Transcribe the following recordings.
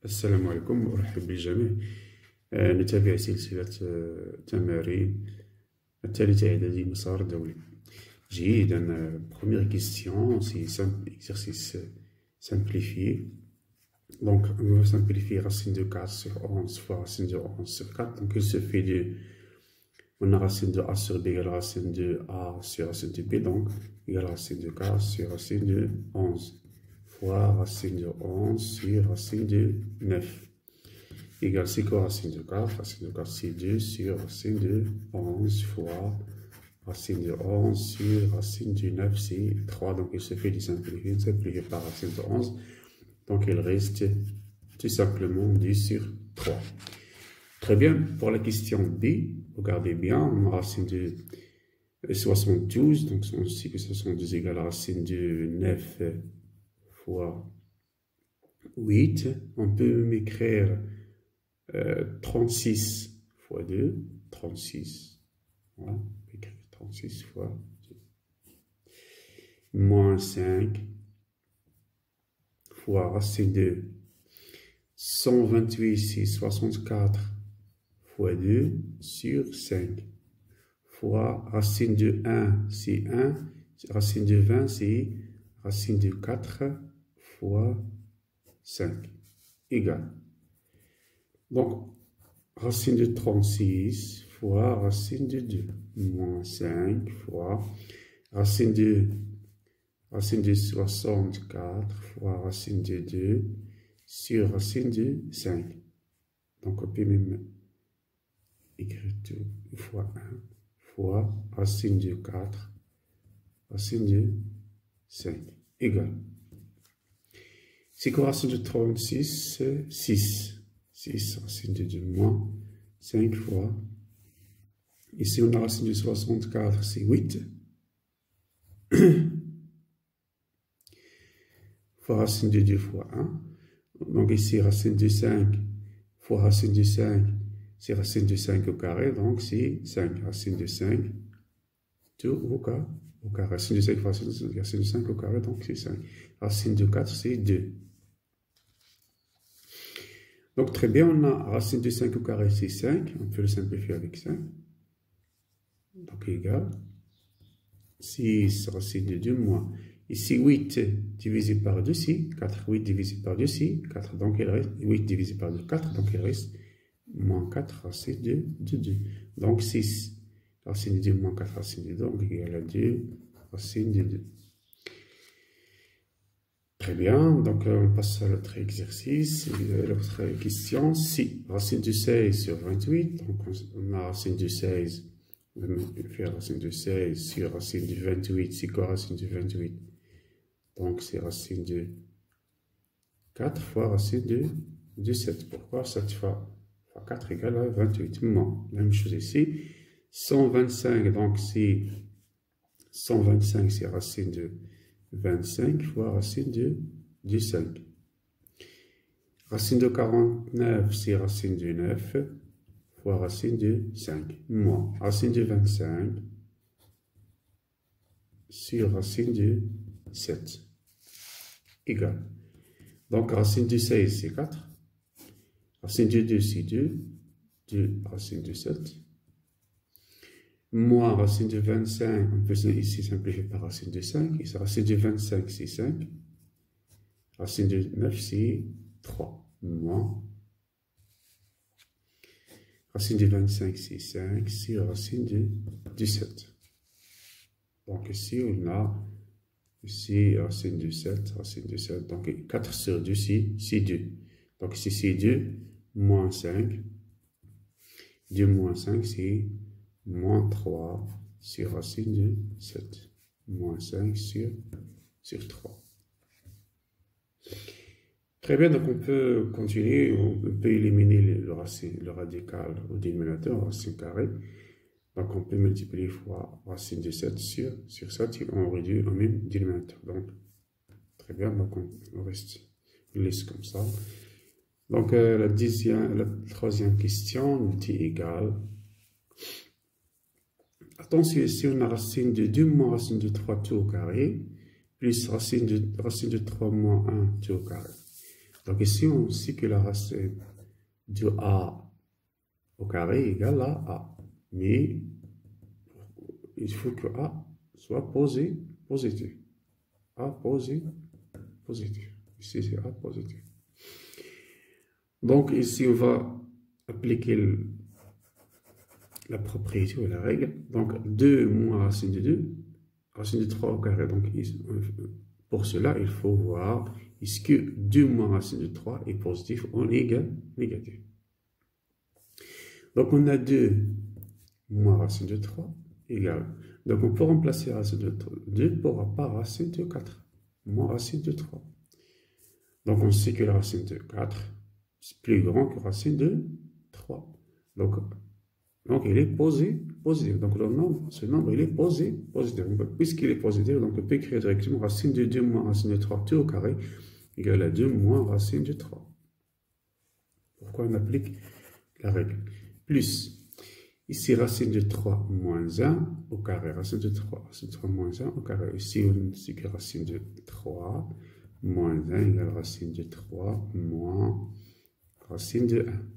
السلام عليكم وأرحب بالجميع. نتابع سلسلة تمارين الثالث إعدادي مسار دولي. جيدا. Première question, c'est exercice simplifié. Donc, on va simplifier racine de 4 sur 11 fois racine de 11 sur 4. Donc, il se fait on a racine de A sur B égale racine de A sur racine de B. Donc, égale racine de 4 sur racine de 11. Fois racine de 11 sur racine de 9 égale c'est quoi racine de 4? Racine de 4 c'est 2 sur racine de 11 fois racine de 11 sur racine de 9 c'est 3. Donc il se fait du simplifié par racine de 11. Donc il reste tout simplement 10 sur 3. Très bien. Pour la question B, regardez bien, on a racine de 72. Donc on sait que 72 égale racine de 9 fois 8, on peut m'écrire 36 fois 2, 36, voilà, on peut écrire 36 fois 2, moins 5 fois racine de 128, c'est 64 fois 2 sur 5, fois racine de 1, c'est 1, racine de 20, c'est racine de 4, fois 5 égale. Donc, racine de 36 fois racine de 2 moins 5 fois racine de 64 fois racine de 2 sur racine de 5. Donc, on peut même écrire tout fois 1 fois racine de 4 racine de 5 égale. C'est quoi racine de 36? 6. 6, racine de 2 moins 5 fois. Ici, on a racine de 64, c'est 8. Fois racine de 2 fois 1. Donc ici, racine de 5 fois racine de 5, c'est racine de 5 au carré. Donc c'est 5. Racine de 5, tout au carré. Racine de 5 fois racine de 5 au carré, donc c'est 5. Racine de 4, c'est 2. Donc, très bien, on a racine de 5 au carré, c'est 5. On peut le simplifier avec 5. Donc, égal 6 racine de 2 moins. Ici, 8 divisé par 2, c'est 4. 8 divisé par 2, c'est 4. Donc, il reste 8 divisé par 2, 4. Donc, il reste moins 4 racine de 2. Donc, 6 racine de 2 moins 4 racine de 2. Donc, égal à 2 racine de 2. Très bien, donc on passe à l'autre exercice, l'autre question. Si racine de 16 sur 28, donc on a racine de 16, on va faire racine de 16 sur racine de 28, c'est quoi racine de 28? Donc c'est racine de 4 fois racine de 7. Pourquoi 7 fois 4 égale à 28? Non, même chose ici. 125, donc c'est 125, c'est racine de 25 fois racine de 5. Racine de 49, c'est racine de 9 fois racine de 5. Moins racine de 25 sur racine de 7. Égal. Donc racine de 16, c'est 4. Racine de 2, c'est 2. 2 racine de 7. Moins racine de 25, on peut ici simplifier par racine de 5. Ici, racine de 25, c'est 5. Racine de 9, c'est 3. Moins. Racine de 25, c'est 5. C'est racine de 17. Donc ici, on a ici racine de 7. Racine de 7. Donc 4 sur 2, c'est 2. Donc ici, c'est 2. Moins 5. 2 moins 5, c'est moins 3 sur racine de 7. Moins 5 sur 3. Très bien, donc on peut continuer, on peut éliminer le radical au dénominateur, racine carrée. Donc on peut multiplier fois racine de 7 sur 7 et on réduit au même dénominateur. Donc, très bien, donc on laisse comme ça. Donc la troisième question nous dit égal. Attention, ici on a racine de 2 moins racine de 3 tout au carré, plus racine de 3 moins 1 tout au carré. Donc ici, on sait que la racine de A au carré égale à A. Mais il faut que A soit positif. A positif. Ici, c'est A positif. Donc ici, on va appliquer la propriété ou la règle. Donc 2 moins racine de 2, racine de 3 au carré. Donc pour cela, il faut voir est-ce que 2 moins racine de 3 est positif ou négatif. Donc on a 2 moins racine de 3 égale. Donc on peut remplacer racine de 2 par racine de 4 moins racine de 3. Donc on sait que la racine de 4 est plus grand que racine de 3. Donc il est positif. Donc ce nombre il est positif. Puisqu'il est positif, donc on peut écrire directement racine de 2 moins racine de 3 tout au carré égale à 2 moins racine de 3. Pourquoi on applique la règle? Plus, ici racine de 3 moins 1 au carré. Racine de 3 moins 1 au carré. Ici on sait que racine de 3 moins 1 égale racine de 3 moins racine de 1.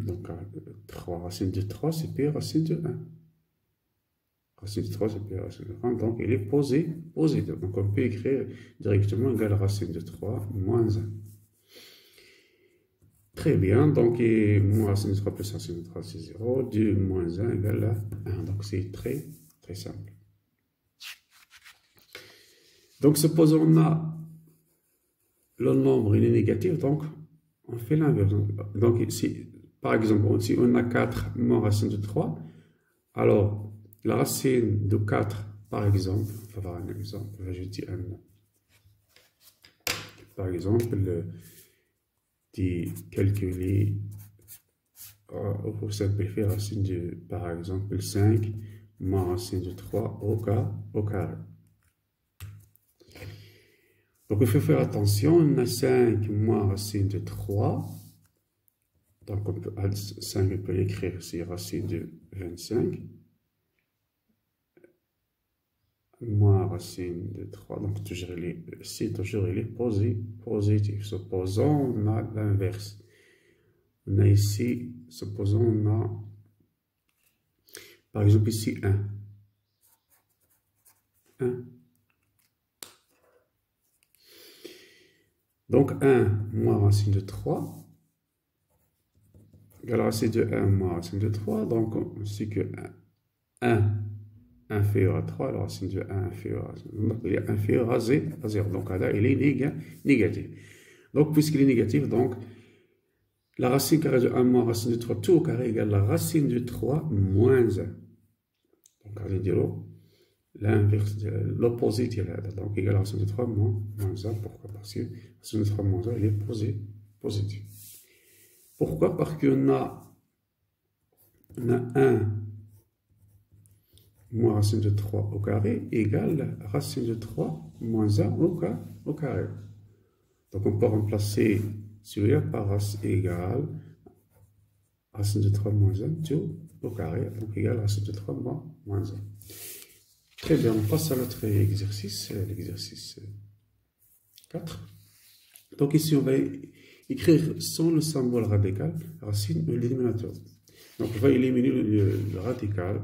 Donc 3 racine de 3 c'est P racine de 1. Racine de 3 c'est P racine de 1. Donc il est positif. Donc on peut écrire directement égale racine de 3 moins 1. Très bien. Donc moins racine de 3 plus racine de 3 c'est 0. 2 moins 1 égale à 1. Donc c'est très simple. Donc supposons on a le nombre il est négatif. Donc on fait l'inverse. Donc ici, par exemple, si on a 4 moins racine de 3, alors la racine de 4, par exemple, on va voir un exemple, je dis un, par exemple, de calculer, pour simplifier, racine de, par exemple, 5 moins racine de 3 au carré. Donc il faut faire attention, on a 5 moins racine de 3. Donc, 5, on peut l'écrire ici, racine de 25, moins racine de 3. Donc, toujours il est positif. Supposons, on a l'inverse. On a ici, supposons, on a, par exemple, ici 1. Donc, 1 moins racine de 3. La racine de 1 moins racine de 3, donc on sait que 1 inférieur à 3, la racine de 1 inférieur à 0, donc il est inférieur à 0, donc là il est négatif. Donc puisqu'il est négatif, donc la racine carrée de 1 moins racine de 3 tout au carré égale la racine de 3 moins 1. Donc allez dire l'inverse, l'opposé de là, donc égale la racine de 3 moins 1. Pourquoi? Parce que la racine de 3 moins 1 elle est positive. Pourquoi? Parce qu'on a 1 moins racine de 3 au carré égale racine de 3 moins 1 au carré. Donc on peut remplacer celui-là par racine égale racine de 3 moins 1 tout au carré, donc égale racine de 3 moins 1. Très bien, on passe à l'autre exercice, l'exercice 4. Donc ici on va écrire sans le symbole radical, racine de l'éliminateur. Donc on va éliminer le radical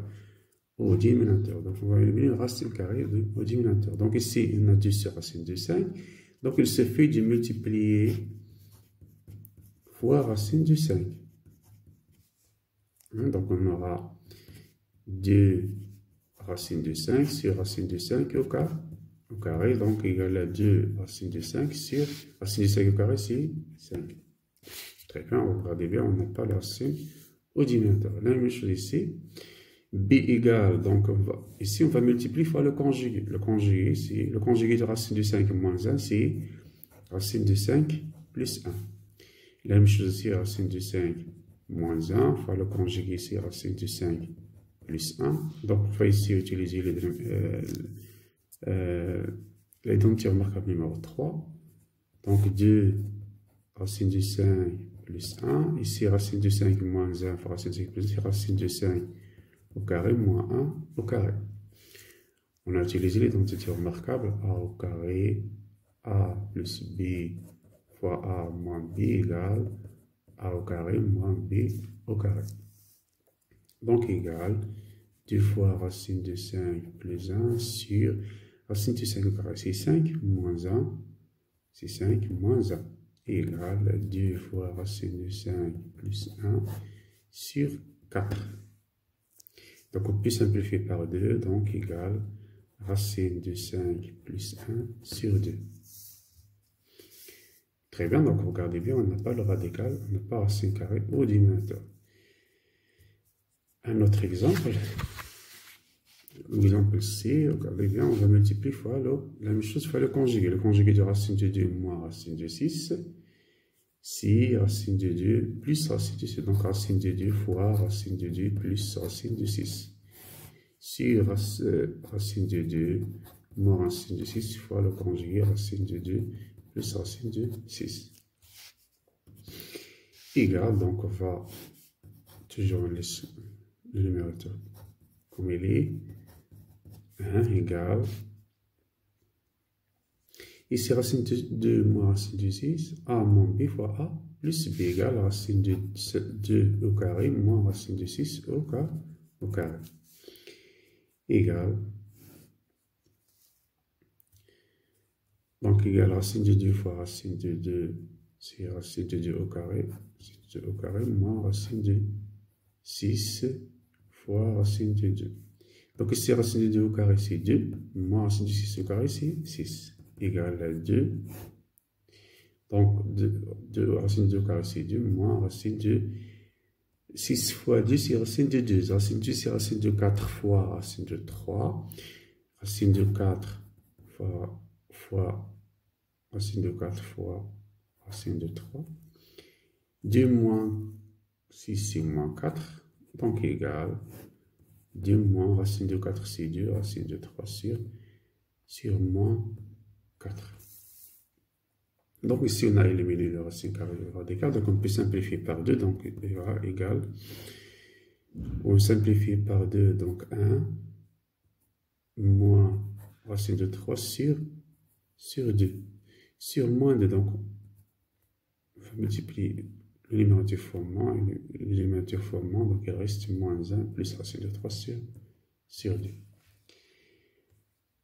au dénominateur. Donc on va éliminer la racine carrée au dénominateur. Donc ici on a 2 sur racine de 5. Donc il suffit de multiplier fois racine de 5. Donc on aura 2 racine de 5 sur racine de 5 au carré, donc égal à 2 racine de 5 sur racine de 5 au carré, c'est 5. Très bien, regardez bien, on n'a pas la racine au dénominateur. La même chose ici, b égale, donc ici on va multiplier fois le conjugué. Le conjugué de racine de 5 moins 1, c'est racine de 5 plus 1. La même chose ici, racine de 5 moins 1, fois le conjugué ici, racine de 5 plus 1. Donc on va ici utiliser l'identité remarquable numéro 3. Donc 2 racine de 5 plus 1. Ici racine de 5 moins 1 fois racine de 5 plus 1. Racine de 5 au carré moins 1 au carré. On a utilisé l'identité remarquable a au carré a plus b fois a moins b égale a au carré moins b au carré. Donc égale 2 fois racine de 5 plus 1 sur racine de 5 au carré. C'est 5 moins 1. C'est 5 moins 1 égale 2 fois racine de 5 plus 1 sur 4. Donc on peut simplifier par 2, donc égale racine de 5 plus 1 sur 2. Très bien, donc regardez bien, on n'a pas le radical, on n'a pas racine carrée au dénominateur. Un autre exemple, l'exemple C, regardez bien, on va multiplier fois la même chose fois le conjugué. Le conjugué de racine de 2 moins racine de 6, c'est racine de 2 plus racine de 6. Donc racine de 2 fois racine de 2 plus racine de 6. Sur racine de 2 moins racine de 6 fois le conjugué racine de 2 plus racine de 6. Égal, donc on va toujours laisser le numérateur comme il est. 1 égale. Ici, racine de 2 moins racine de 6, a moins b fois a plus b égale racine de 2 au carré moins racine de 6 au carré. Égale. Donc, égale racine de 2 fois racine de 2, c'est racine de 2 au carré, moins racine de 6 fois racine de 2. Donc, ici, racine de 2 au carré, c'est 2, moins racine de 6 au carré, c'est 6, égale à 2. Donc, racine de 2 au carré, c'est 2, moins racine de 6 fois 2, c'est racine de 2. Racine de 2, c'est racine de 4 fois racine de 3. Racine de 4 fois racine de 4 fois racine de 3. 2 moins 6, c'est moins 4. Donc, égale 2 moins racine de 4, c'est 2. Racine de 3 sur moins 4. Donc, ici, on a éliminé le racine carrée radicale. Donc, on peut simplifier par 2. Donc, il y aura égal. On simplifie par 2. Donc, 1 moins racine de 3 sur 2. Sur moins 2, donc, on va multiplier le numérateur fois moins et le numérateur fois moins. Donc, il reste moins 1 plus racine de 3 sur 2.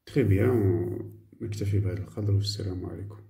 Très bien. نكتفي بهذا القدر والسلام عليكم.